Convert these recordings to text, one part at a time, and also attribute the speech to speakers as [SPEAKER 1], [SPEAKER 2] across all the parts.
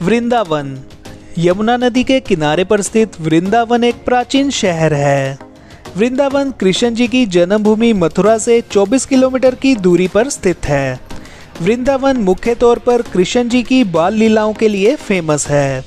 [SPEAKER 1] वृंदावन। यमुना नदी के किनारे पर स्थित वृंदावन एक प्राचीन शहर है। वृंदावन कृष्ण जी की जन्मभूमि मथुरा से 24 किलोमीटर की दूरी पर स्थित है। वृंदावन मुख्य तौर पर कृष्ण जी की बाल लीलाओं के लिए फेमस है।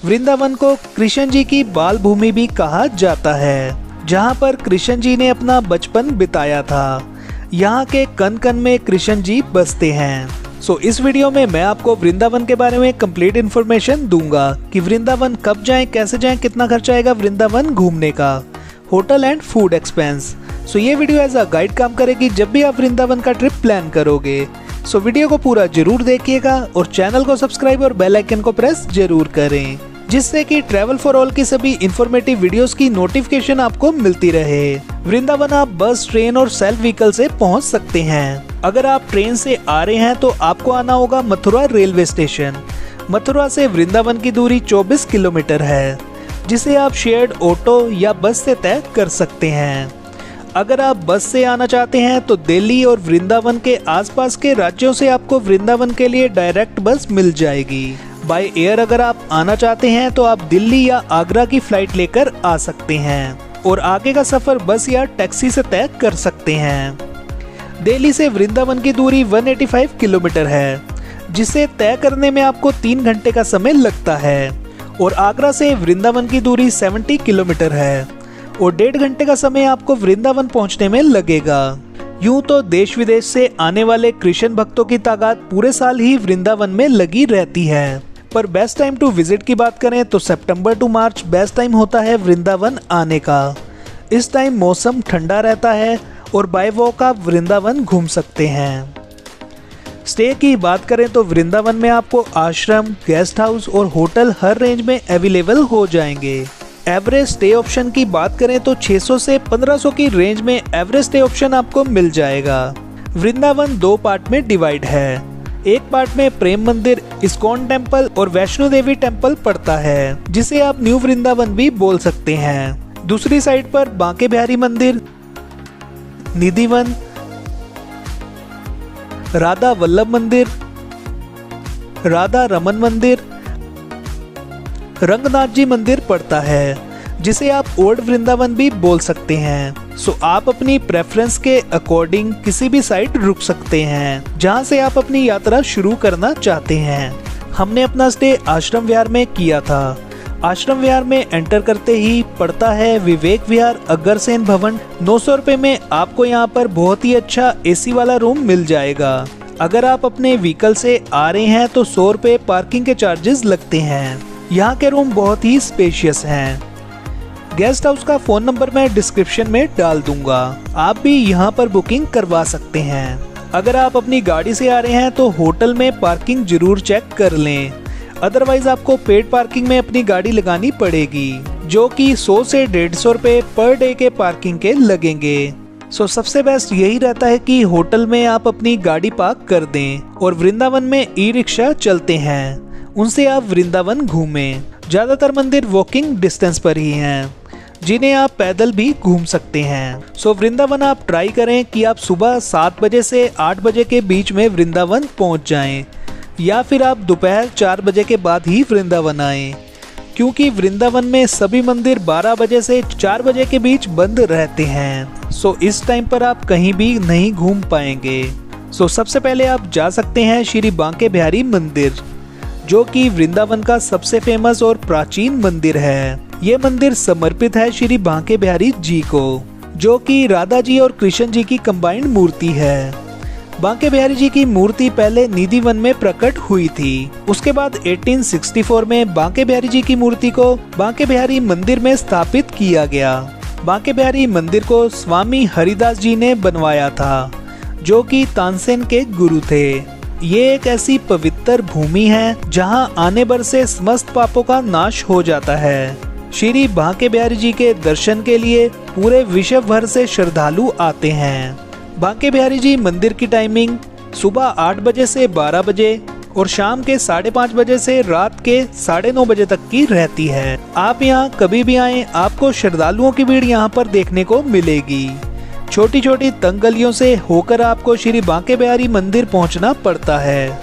[SPEAKER 1] वृंदावन को कृष्ण जी की बाल भूमि भी कहा जाता है, जहां पर कृष्ण जी ने अपना बचपन बिताया था। यहाँ के कण कण में कृष्ण जी बसते हैं। इस वीडियो में मैं आपको वृंदावन के बारे में कंप्लीट इन्फॉर्मेशन दूंगा कि वृंदावन कब जाएं, कैसे जाएं, कितना खर्चा आएगा वृंदावन घूमने का, होटल एंड फूड एक्सपेंस। ये वीडियो एज अ गाइड काम करेगी जब भी आप वृंदावन का ट्रिप प्लान करोगे। वीडियो को पूरा जरूर देखिएगा और चैनल को सब्सक्राइब और बेल आइकन को प्रेस जरूर करें, जिससे कि ट्रैवल फॉर ऑल की सभी इंफॉर्मेटिव वीडियोस की नोटिफिकेशन आपको मिलती रहे। वृंदावन आप बस, ट्रेन और सेल्फ व्हीकल से पहुंच सकते हैं। अगर आप ट्रेन से आ रहे हैं तो आपको आना होगा मथुरा रेलवे स्टेशन। मथुरा से वृंदावन की दूरी 24 किलोमीटर है, जिसे आप शेयर्ड ऑटो या बस से तय कर सकते हैं। अगर आप बस से आना चाहते हैं तो दिल्ली और वृंदावन के आसपास के राज्यों से आपको वृंदावन के लिए डायरेक्ट बस मिल जाएगी। बाय एयर अगर आप आना चाहते हैं तो आप दिल्ली या आगरा की फ्लाइट लेकर आ सकते हैं और आगे का सफर बस या टैक्सी से तय कर सकते हैं। दिल्ली से वृंदावन की दूरी 185 किलोमीटर है, जिसे तय करने में आपको 3 घंटे का समय लगता है और आगरा से वृंदावन की दूरी 70 किलोमीटर है और 1.5 घंटे का समय आपको वृंदावन पहुंचने में लगेगा। यूं तो देश विदेश से आने वाले कृष्ण भक्तों की तादाद पूरे साल ही वृंदावन में लगी रहती है, पर बेस्ट टाइम टू विजिट की बात करें तो सितंबर टू मार्च बेस्ट टाइम होता है वृंदावन आने का। इस टाइम मौसम ठंडा रहता है और बाय वॉक आप वृंदावन घूम सकते हैं। स्टे की बात करें तो वृंदावन में आपको आश्रम, गेस्ट हाउस और होटल हर रेंज में अवेलेबल हो जाएंगे। एवरेज स्टे ऑप्शन की बात करें तो 600 से 1500 की रेंज में एवरेज स्टे ऑप्शन आपको मिल जाएगा। वृंदावन 2 पार्ट में डिवाइड है। एक पार्ट में प्रेम मंदिर, इस्कॉन टेम्पल और वैष्णो देवी टेम्पल पड़ता है, जिसे आप न्यू वृंदावन भी बोल सकते हैं। दूसरी साइड पर बांके बिहारी मंदिर, निधिवन, राधा वल्लभ मंदिर, राधा रमन मंदिर, रंगनाथ जी मंदिर पड़ता है, जिसे आप ओल्ड वृंदावन भी बोल सकते हैं। आप अपनी प्रेफरेंस के अकॉर्डिंग किसी भी साइट रुक सकते हैं जहां से आप अपनी यात्रा शुरू करना चाहते हैं। हमने अपना स्टे आश्रम विहार में किया था। आश्रम विहार में एंटर करते ही पड़ता है विवेक विहार अग्रसेन भवन। 900 रुपए में आपको यहाँ पर बहुत ही अच्छा एसी वाला रूम मिल जाएगा। अगर आप अपने व्हीकल से आ रहे हैं तो 100 रुपए पार्किंग के चार्जेस लगते हैं। यहाँ के रूम बहुत ही स्पेशियस हैं। गेस्ट हाउस का फोन नंबर मैं डिस्क्रिप्शन में डाल दूंगा, आप भी यहाँ पर बुकिंग करवा सकते हैं। अगर आप अपनी गाड़ी से आ रहे हैं तो होटल में पार्किंग जरूर चेक कर लें, अदरवाइज आपको पेड पार्किंग में अपनी गाड़ी लगानी पड़ेगी, जो कि 100 से 150 रुपए पर डे के पार्किंग के लगेंगे। सबसे बेस्ट यही रहता है कि होटल में आप अपनी गाड़ी पार्क कर दें और वृंदावन में ई रिक्शा चलते हैं, उनसे आप वृंदावन घूमें। ज्यादातर मंदिर वॉकिंग डिस्टेंस पर ही हैं, जिन्हें आप पैदल भी घूम सकते हैं। वृंदावन आप ट्राई करें कि आप सुबह 7 बजे से 8 बजे के बीच में वृंदावन पहुंच जाएं, या फिर आप दोपहर 4 बजे के बाद ही वृंदावन आएं, क्योंकि वृंदावन में सभी मंदिर 12 बजे से 4 बजे के बीच बंद रहते हैं। इस टाइम पर आप कहीं भी नहीं घूम पाएंगे। सबसे पहले आप जा सकते हैं श्री बांके बिहारी मंदिर, जो कि वृंदावन का सबसे फेमस और प्राचीन मंदिर है। ये मंदिर समर्पित है श्री बांके बिहारी जी को, जो कि राधा जी और कृष्ण जी की कंबाइंड मूर्ति है। बांके बिहारी जी की मूर्ति पहले निधिवन में प्रकट हुई थी। उसके बाद 1864 में बांके बिहारी जी की मूर्ति को बांके बिहारी मंदिर में स्थापित किया गया। बांके बिहारी मंदिर को स्वामी हरिदास जी ने बनवाया था, जो कि तानसेन के गुरु थे। ये एक ऐसी पवित्र भूमि है जहां आने भर से समस्त पापों का नाश हो जाता है। श्री बांके बिहारी जी के दर्शन के लिए पूरे विश्व भर से श्रद्धालु आते हैं। बांके बिहारी जी मंदिर की टाइमिंग सुबह 8 बजे से 12 बजे और शाम के 5:30 बजे से रात के 9:30 बजे तक की रहती है। आप यहाँ कभी भी आए, आपको श्रद्धालुओं की भीड़ यहाँ पर देखने को मिलेगी। छोटी छोटी तंग गलियों से होकर आपको श्री बांके बिहारी मंदिर पहुँचना पड़ता है।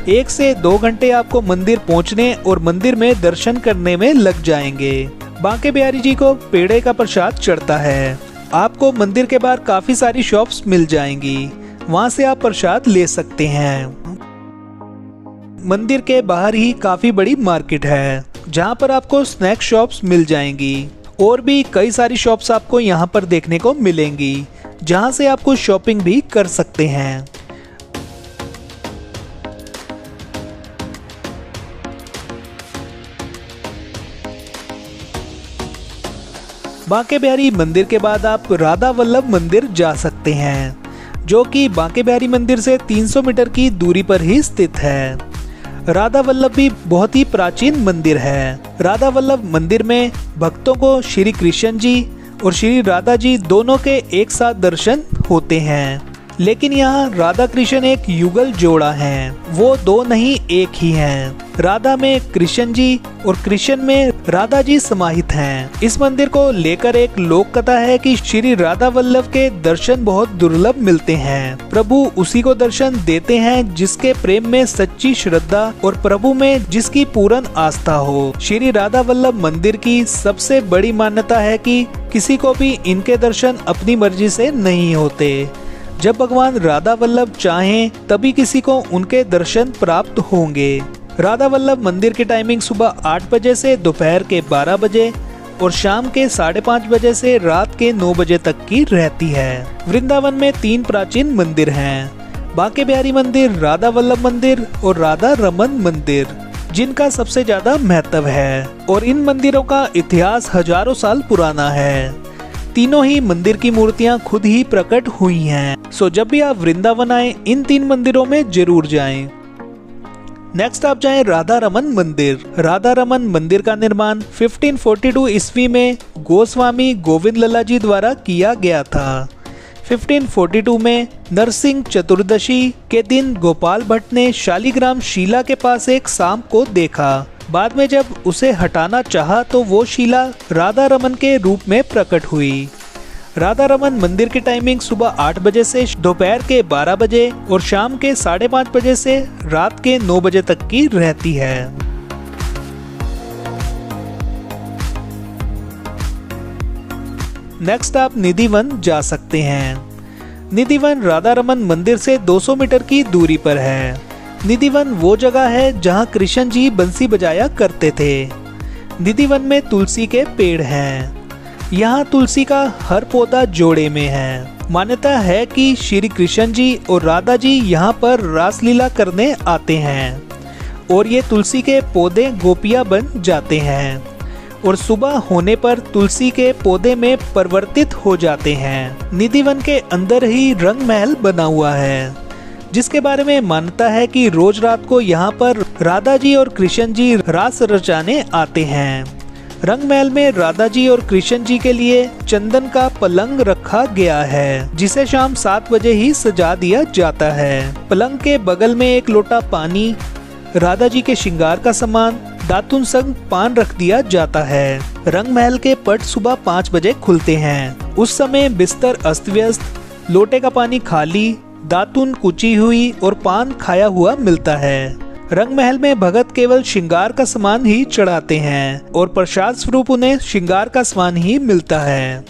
[SPEAKER 1] 1 से 2 घंटे आपको मंदिर पहुंचने और मंदिर में दर्शन करने में लग जाएंगे। बांके बिहारी जी को पेड़े का प्रसाद चढ़ता है। आपको मंदिर के बाहर काफी सारी शॉप्स मिल जाएंगी, वहां से आप प्रसाद ले सकते हैं। मंदिर के बाहर ही काफी बड़ी मार्केट है, जहां पर आपको स्नैक शॉप्स मिल जाएंगी और भी कई सारी शॉप्स आपको यहां पर देखने को मिलेंगी, जहां से आपको शॉपिंग भी कर सकते हैं। बांके बिहारी मंदिर के बाद आप राधा वल्लभ मंदिर जा सकते हैं, जो कि बांके बिहारी मंदिर से 300 मीटर की दूरी पर ही स्थित है। राधा वल्लभ भी बहुत ही प्राचीन मंदिर है। राधा वल्लभ मंदिर में भक्तों को श्री कृष्ण जी और श्री राधा जी दोनों के एक साथ दर्शन होते हैं, लेकिन यहाँ राधा कृष्ण एक युगल जोड़ा है, वो दो नहीं एक ही हैं। राधा में कृष्ण जी और कृष्ण में राधा जी समाहित हैं। इस मंदिर को लेकर एक लोक कथा है कि श्री राधा वल्लभ के दर्शन बहुत दुर्लभ मिलते हैं। प्रभु उसी को दर्शन देते हैं जिसके प्रेम में सच्ची श्रद्धा और प्रभु में जिसकी पूर्ण आस्था हो। श्री राधा वल्लभ मंदिर की सबसे बड़ी मान्यता है कि किसी को भी इनके दर्शन अपनी मर्जी से नहीं होते। जब भगवान राधा वल्लभ चाहें तभी किसी को उनके दर्शन प्राप्त होंगे। राधा वल्लभ मंदिर की टाइमिंग सुबह 8 बजे से दोपहर के 12 बजे और शाम के 5:30 बजे से रात के 9 बजे तक की रहती है। वृंदावन में 3 प्राचीन मंदिर हैं, बांके बिहारी मंदिर, राधा वल्लभ मंदिर और राधा रमन मंदिर, जिनका सबसे ज्यादा महत्व है और इन मंदिरों का इतिहास हजारों साल पुराना है। तीनों ही मंदिर की मूर्तियां खुद ही प्रकट हुई हैं। सो जब भी आप वृंदावन आए इन 3 मंदिरों में जरूर जाएं। नेक्स्ट आप जाएं राधा रमन मंदिर। राधा रमन मंदिर का निर्माण 1542 ईस्वी में गोस्वामी गोविंद लल्ला जी द्वारा किया गया था। 1542 में नरसिंह चतुर्दशी के दिन गोपाल भट्ट ने शालिग्राम शिला के पास एक सांप को देखा। बाद में जब उसे हटाना चाहा तो वो शिला राधा रमन के रूप में प्रकट हुई। राधा रमन मंदिर की टाइमिंग सुबह 8 बजे से दोपहर के 12 बजे और शाम के 5:30 बजे से रात के 9 बजे तक की रहती है। नेक्स्ट आप निधिवन जा सकते हैं। निधिवन राधा रमन मंदिर से 200 मीटर की दूरी पर है। निधिवन वो जगह है जहां कृष्ण जी बंसी बजाया करते थे। निधिवन में तुलसी के पेड़ हैं। यहाँ तुलसी का हर पौधा जोड़े में है। मान्यता है कि श्री कृष्ण जी और राधा जी यहाँ पर रासलीला करने आते हैं और ये तुलसी के पौधे गोपियां बन जाते हैं और सुबह होने पर तुलसी के पौधे में परिवर्तित हो जाते हैं। निधिवन के अंदर ही रंग महल बना हुआ है, जिसके बारे में मान्यता है कि रोज रात को यहाँ पर राधा जी और कृष्ण जी रास रचाने आते हैं। रंग महल में राधा जी और कृष्ण जी के लिए चंदन का पलंग रखा गया है, जिसे शाम 7 बजे ही सजा दिया जाता है। पलंग के बगल में एक लोटा पानी, राधा जी के श्रृंगार का सामान, दातुन संग पान रख दिया जाता है। रंग महल के पट सुबह 5 बजे खुलते हैं। उस समय बिस्तर अस्त व्यस्त, लोटे का पानी खाली, दातुन कुची हुई और पान खाया हुआ मिलता है। रंग महल में भगत केवल श्रृंगार का सामान ही चढ़ाते हैं और प्रसाद स्वरूप उन्हें श्रृंगार का सामान ही मिलता है।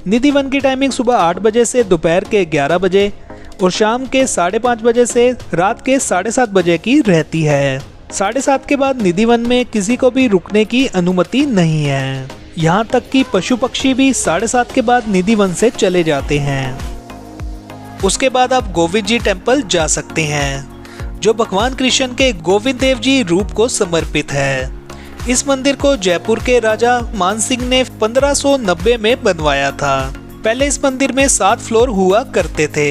[SPEAKER 1] निधिवन की टाइमिंग सुबह 8 बजे से दोपहर के 11 बजे और शाम के 5:30 बजे से रात के 7:30 बजे की रहती है। 7:30 के बाद निधिवन में किसी को भी रुकने की अनुमति नहीं है। यहाँ तक कि पशु पक्षी भी 7:30 के बाद निधिवन से चले जाते हैं। उसके बाद आप गोविंद जी टेम्पल जा सकते हैं, जो भगवान कृष्ण के गोविंद देव जी रूप को समर्पित है। इस मंदिर को जयपुर के राजा मान सिंह ने 1590 में बनवाया था। पहले इस मंदिर में 7 फ्लोर हुआ करते थे।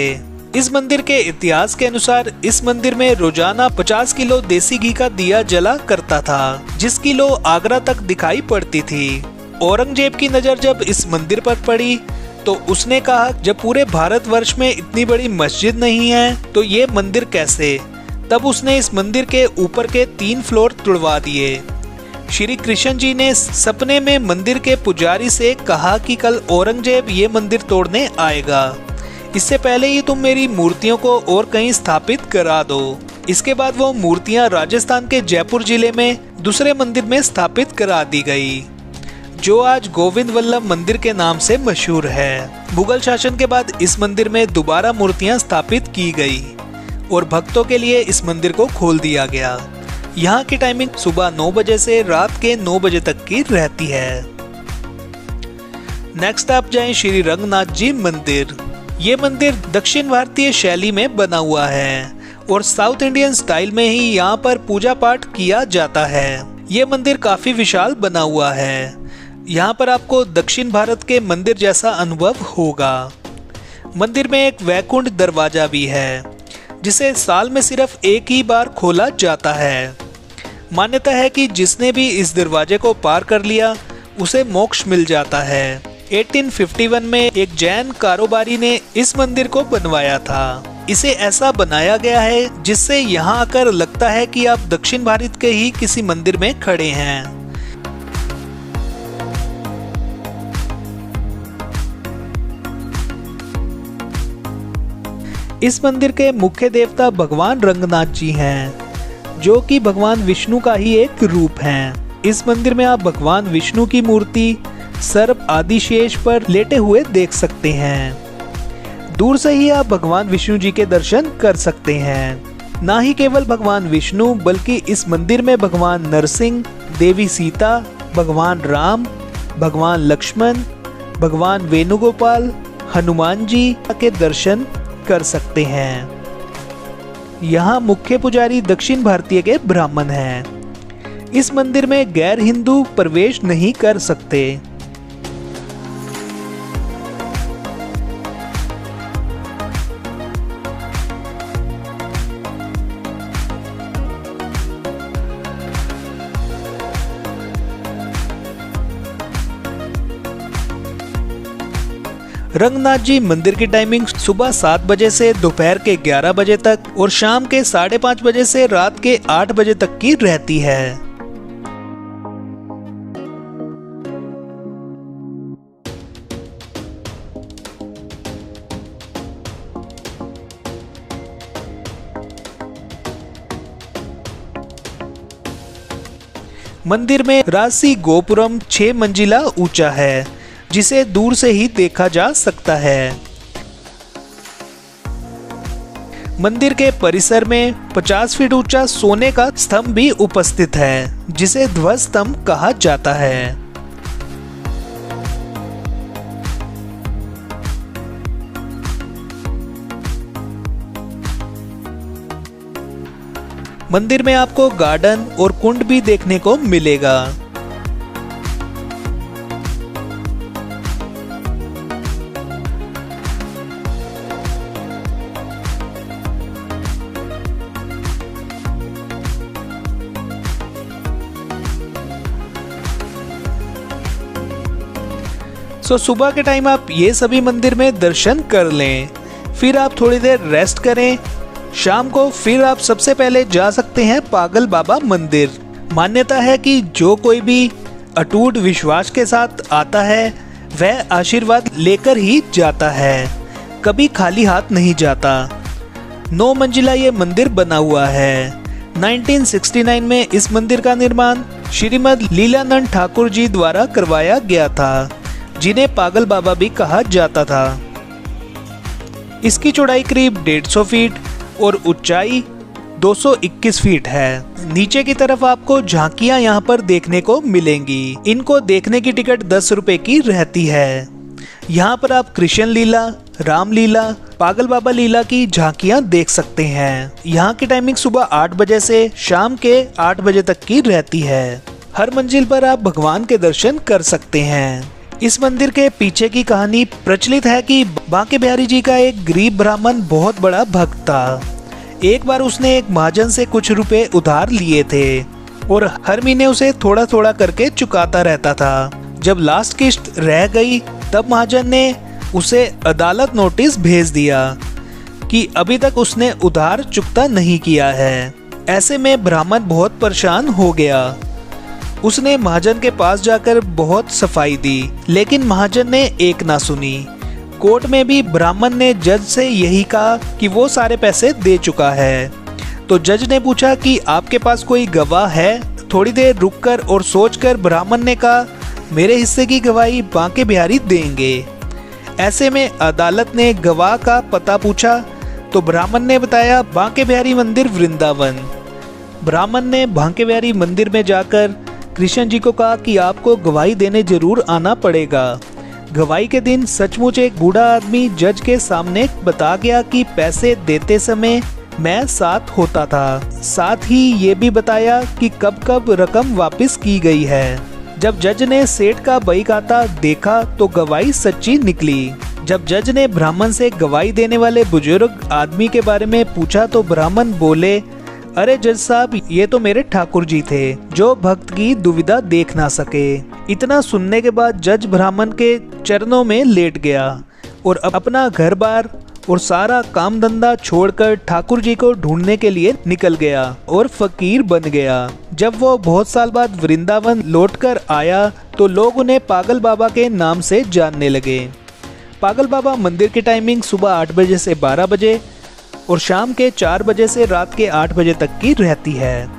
[SPEAKER 1] इस मंदिर के इतिहास के अनुसार इस मंदिर में रोजाना 50 किलो देसी घी का दिया जला करता था, जिसकी लो आगरा तक दिखाई पड़ती थी। औरंगजेब की नजर जब इस मंदिर पर पड़ी तो उसने कहा, जब पूरे भारतवर्ष में इतनी बड़ी मस्जिद नहीं है तो ये मंदिर कैसे। तब उसने इस मंदिर के ऊपर के 3 फ्लोर तुड़वा दिए। श्री कृष्ण जी ने सपने में मंदिर के पुजारी से कहा कि कल औरंगजेब ये मंदिर तोड़ने आएगा, इससे पहले ही तुम मेरी मूर्तियों को और कहीं स्थापित करा दो। इसके बाद वो मूर्तियां राजस्थान के जयपुर जिले में दूसरे मंदिर में स्थापित करा दी गई, जो आज गोविंद वल्लभ मंदिर के नाम से मशहूर है। मुगल शासन के बाद इस मंदिर में दोबारा मूर्तियां स्थापित की गई और भक्तों के लिए इस मंदिर को खोल दिया गया। यहाँ की टाइमिंग सुबह 9 बजे से रात के 9 बजे तक की रहती है। नेक्स्ट आप जाएं श्री रंगनाथ जी मंदिर। ये मंदिर दक्षिण भारतीय शैली में बना हुआ है और साउथ इंडियन स्टाइल में ही यहाँ पर पूजा पाठ किया जाता है। ये मंदिर काफी विशाल बना हुआ है। यहाँ पर आपको दक्षिण भारत के मंदिर जैसा अनुभव होगा। मंदिर में एक वैकुंठ दरवाजा भी है, जिसे साल में सिर्फ एक ही बार खोला जाता है। मान्यता है कि जिसने भी इस दरवाजे को पार कर लिया उसे मोक्ष मिल जाता है। 1851 में एक जैन कारोबारी ने इस मंदिर को बनवाया था। इसे ऐसा बनाया गया है जिससे यहाँ आकर लगता है कि आप दक्षिण भारत के ही किसी मंदिर में खड़े हैं। इस मंदिर के मुख्य देवता भगवान रंगनाथ जी हैं, जो कि भगवान विष्णु का ही एक रूप हैं। इस मंदिर में आप भगवान विष्णु की मूर्ति सर्प आदि शेष पर लेटे हुए देख सकते हैं। दूर से ही आप भगवान विष्णु जी के दर्शन कर सकते हैं। ना ही केवल भगवान विष्णु बल्कि इस मंदिर में भगवान नरसिंह, देवी सीता, भगवान राम, भगवान लक्ष्मण, भगवान वेणुगोपाल, हनुमान जी के दर्शन कर सकते हैं। यहाँ मुख्य पुजारी दक्षिण भारतीय के ब्राह्मण हैं। इस मंदिर में गैर हिंदू प्रवेश नहीं कर सकते। रंगनाथ जी मंदिर की टाइमिंग सुबह 7 बजे से दोपहर के 11 बजे तक और शाम के 5:30 बजे से रात के 8 बजे तक की रहती है। मंदिर में राजसी गोपुरम 6 मंजिला ऊंचा है, जिसे दूर से ही देखा जा सकता है। मंदिर के परिसर में 50 फीट ऊंचा सोने का स्तंभ भी उपस्थित है, जिसे ध्वज स्तंभ कहा जाता है। मंदिर में आपको गार्डन और कुंड भी देखने को मिलेगा। सुबह के टाइम आप ये सभी मंदिर में दर्शन कर लें, फिर आप थोड़ी देर रेस्ट करें। शाम को फिर आप सबसे पहले जा सकते हैं पागल बाबा मंदिर। मान्यता है कि जो कोई भी अटूट विश्वास के साथ आता है वह आशीर्वाद लेकर ही जाता है, कभी खाली हाथ नहीं जाता। 9 मंजिला ये मंदिर बना हुआ है। 1969 में इस मंदिर का निर्माण श्रीमद लीलानंद ठाकुर जी द्वारा करवाया गया था, जिन्हें पागल बाबा भी कहा जाता था। इसकी चौड़ाई करीब 150 फीट और ऊंचाई 221 फीट है। नीचे की तरफ आपको झांकियां यहाँ पर देखने को मिलेंगी। इनको देखने की टिकट 10 रुपए की रहती है। यहाँ पर आप कृष्ण लीला, राम लीला, पागल बाबा लीला की झांकियां देख सकते हैं। यहाँ की टाइमिंग सुबह 8 बजे से शाम के 8 बजे तक की रहती है। हर मंजिल पर आप भगवान के दर्शन कर सकते हैं। इस मंदिर के पीछे की कहानी प्रचलित है कि बांके बिहारी जी का एक गरीब ब्राह्मण बहुत बड़ा भक्त था। एक बार उसने एक महाजन से कुछ रुपए उधार लिए थे और हर महीने उसे थोड़ा थोड़ा करके चुकाता रहता था। जब लास्ट किस्त रह गई तब महाजन ने उसे अदालत नोटिस भेज दिया कि अभी तक उसने उधार चुकता नहीं किया है। ऐसे में ब्राह्मण बहुत परेशान हो गया। उसने महाजन के पास जाकर बहुत सफाई दी, लेकिन महाजन ने एक ना सुनी। कोर्ट में भी ब्राह्मण ने जज से यही कहा कि वो सारे पैसे दे चुका है। तो जज ने पूछा कि आपके पास कोई गवाह है। थोड़ी देर रुककर और सोचकर ब्राह्मण ने कहा, मेरे हिस्से की गवाही बांके बिहारी देंगे। ऐसे में अदालत ने गवाह का पता पूछा तो ब्राह्मण ने बताया बांके बिहारी मंदिर वृंदावन। ब्राह्मण ने बांके बिहारी मंदिर में जाकर कृष्ण जी को कहा कि आपको गवाही देने जरूर आना पड़ेगा। गवाही के दिन सचमुच एक बूढ़ा आदमी जज के सामने बता गया कि पैसे देते समय मैं साथ होता था। साथ ही ये भी बताया कि कब कब रकम वापस की गई है। जब जज ने सेठ का बही खाता देखा तो गवाही सच्ची निकली। जब जज ने ब्राह्मण से गवाही देने वाले बुजुर्ग आदमी के बारे में पूछा तो ब्राह्मण बोले, अरे जज साहब, ये तो मेरे ठाकुर जी थे जो भक्त की दुविधा देख ना सके। इतना सुनने के बाद जज ब्राह्मण के चरणों में लेट गया और अपना घर बार और सारा काम धंधा छोड़कर ठाकुर जी को ढूंढने के लिए निकल गया और फकीर बन गया। जब वो बहुत साल बाद वृंदावन लौटकर आया तो लोग उन्हें पागल बाबा के नाम से जानने लगे। पागल बाबा मंदिर की टाइमिंग सुबह 8 बजे से 12 बजे और शाम के 4 बजे से रात के 8 बजे तक की रहती है।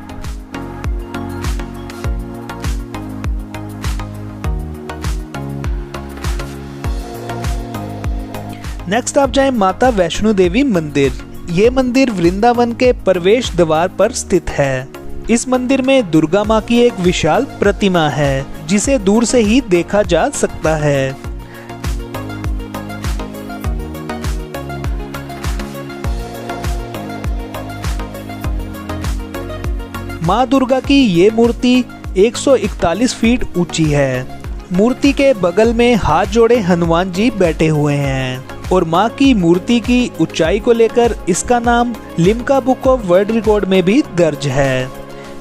[SPEAKER 1] नेक्स्ट आप जाएं माता वैष्णो देवी मंदिर। ये मंदिर वृंदावन के प्रवेश द्वार पर स्थित है। इस मंदिर में दुर्गा माँ की एक विशाल प्रतिमा है जिसे दूर से ही देखा जा सकता है। माँ दुर्गा की ये मूर्ति 141 फीट ऊंची है। मूर्ति के बगल में हाथ जोड़े हनुमान जी बैठे हुए हैं और माँ की मूर्ति की ऊंचाई को लेकर इसका नाम Limca book of world record में भी दर्ज है।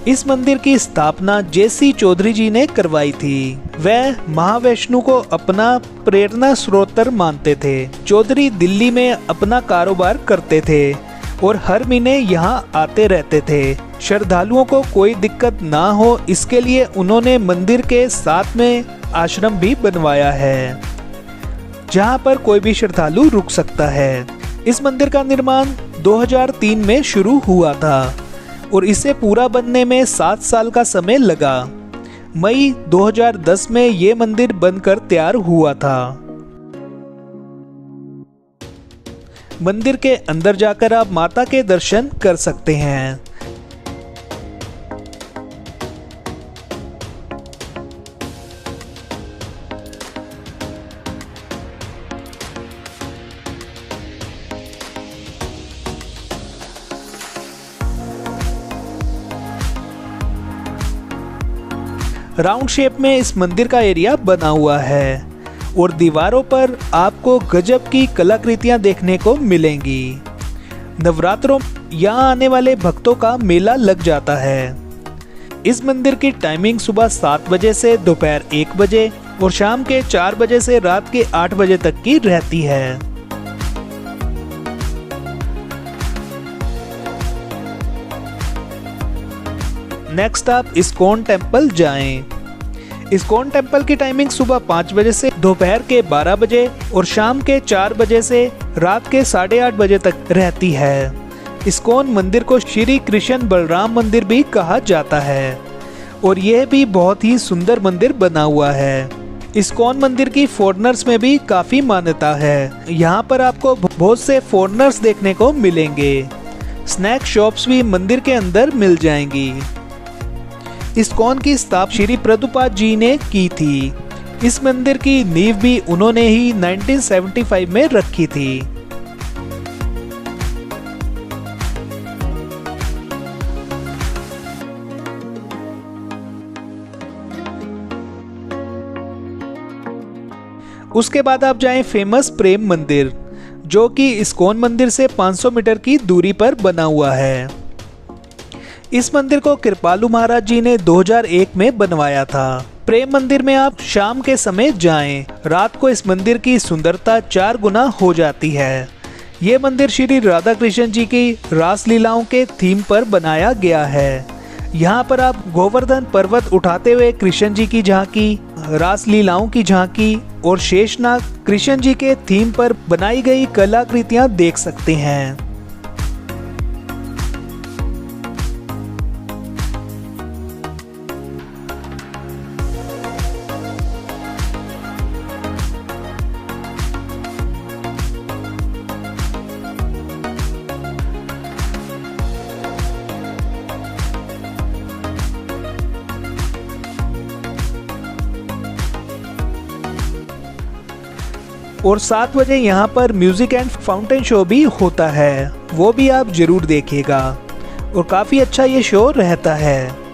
[SPEAKER 1] इस मंदिर की स्थापना जे.सी. चौधरी जी ने करवाई थी। वह महावैष्णु को अपना प्रेरणा स्रोत मानते थे। चौधरी दिल्ली में अपना कारोबार करते थे और हर महीने यहाँ आते रहते थे। श्रद्धालुओं को कोई दिक्कत ना हो इसके लिए उन्होंने मंदिर के साथ में आश्रम भी बनवाया है जहाँ पर कोई भी श्रद्धालु रुक सकता है। इस मंदिर का निर्माण 2003 में शुरू हुआ था और इसे पूरा बनने में 7 साल का समय लगा। मई 2010 में ये मंदिर बनकर तैयार हुआ था। मंदिर के अंदर जाकर आप माता के दर्शन कर सकते हैं। राउंड शेप में इस मंदिर का एरिया बना हुआ है और दीवारों पर आपको गजब की कलाकृतियां देखने को मिलेंगी। नवरात्रों यहाँ आने वाले भक्तों का मेला लग जाता है। इस मंदिर की टाइमिंग सुबह 7 बजे से दोपहर 1 बजे और शाम के 4 बजे से रात के 8 बजे तक की रहती है। नेक्स्ट आप इस्कॉन टेम्पल जाएं। इस्कॉन टेम्पल की टाइमिंग सुबह 5 बजे से दोपहर के 12 बजे और शाम के 4 बजे से रात के 8:30 बजे तक रहती है। इस्कॉन मंदिर को श्री कृष्ण बलराम मंदिर भी कहा जाता है और यह भी बहुत ही सुंदर मंदिर बना हुआ है। इस्कॉन मंदिर की फॉरेनर्स में भी काफी मान्यता है। यहाँ पर आपको बहुत से फॉरेनर्स देखने को मिलेंगे। स्नैक शॉप्स भी मंदिर के अंदर मिल जाएंगी। इस्कॉन की स्थापना श्री प्रभुपाद जी ने की थी। इस मंदिर की नींव भी उन्होंने ही 1975 में रखी थी। उसके बाद आप जाएं फेमस प्रेम मंदिर, जो कि इस्कॉन मंदिर से 500 मीटर की दूरी पर बना हुआ है। इस मंदिर को कृपालु महाराज जी ने 2001 में बनवाया था। प्रेम मंदिर में आप शाम के समय जाएं। रात को इस मंदिर की सुंदरता 4 गुना हो जाती है। ये मंदिर श्री राधा कृष्ण जी की रास लीलाओं के थीम पर बनाया गया है। यहाँ पर आप गोवर्धन पर्वत उठाते हुए कृष्ण जी की झांकी, रास लीलाओं की झांकी और शेषनाग कृष्ण जी के थीम पर बनाई गई कलाकृतियां देख सकते हैं। और 7 बजे यहाँ पर म्यूजिक एंड फाउंटेन शो भी होता है, वो भी आप जरूर देखिएगा और काफी अच्छा ये शो रहता है।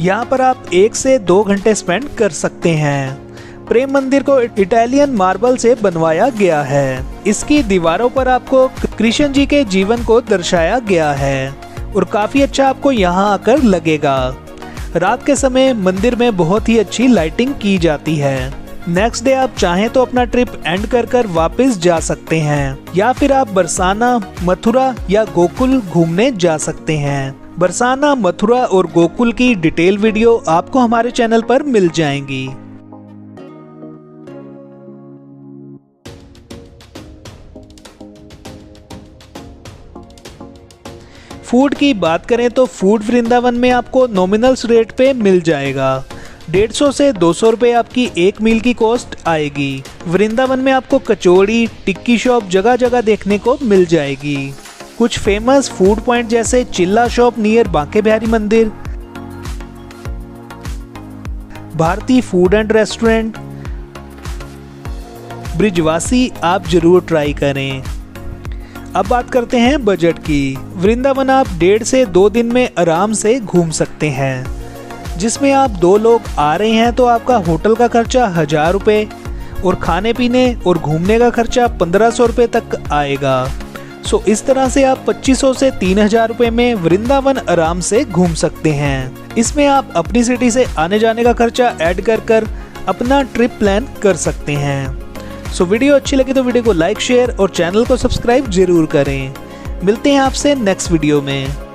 [SPEAKER 1] यहाँ पर आप 1 से 2 घंटे स्पेंड कर सकते हैं। प्रेम मंदिर को इटालियन मार्बल से बनवाया गया है। इसकी दीवारों पर आपको कृष्ण जी के जीवन को दर्शाया गया है और काफी अच्छा आपको यहाँ आकर लगेगा। रात के समय मंदिर में बहुत ही अच्छी लाइटिंग की जाती है। नेक्स्ट डे आप चाहें तो अपना ट्रिप एंड कर वापस जा सकते हैं या फिर आप बरसाना, मथुरा या गोकुल घूमने जा सकते हैं। बरसाना, मथुरा और गोकुल की डिटेल वीडियो आपको हमारे चैनल पर मिल जाएंगी। फूड की बात करें तो फूड वृंदावन में आपको नॉमिनल्स रेट पे मिल जाएगा। 150 से 200 रुपए आपकी एक मील की कॉस्ट आएगी। वृंदावन में आपको कचौड़ी, टिक्की शॉप जगह जगह देखने को मिल जाएगी। कुछ फेमस फूड पॉइंट जैसे चिल्ला शॉप नियर बांके बिहारी मंदिर, Bharati food and restaurant, Brijwasi आप जरूर ट्राई करें। अब बात करते हैं बजट की। वृंदावन आप 1.5 से 2 दिन में आराम से घूम सकते हैं, जिसमें आप 2 लोग आ रहे हैं तो आपका होटल का खर्चा 1000 रुपये और खाने पीने और घूमने का खर्चा 1500 रुपये तक आएगा। सो इस तरह से आप 2500 से 3000 रुपये में वृंदावन आराम से घूम सकते हैं। इसमें आप अपनी सिटी से आने जाने का खर्चा ऐड कर अपना ट्रिप प्लान कर सकते हैं। सो वीडियो अच्छी लगी तो वीडियो को लाइक, शेयर और चैनल को सब्सक्राइब जरूर करें। मिलते हैं आपसे नेक्स्ट वीडियो में।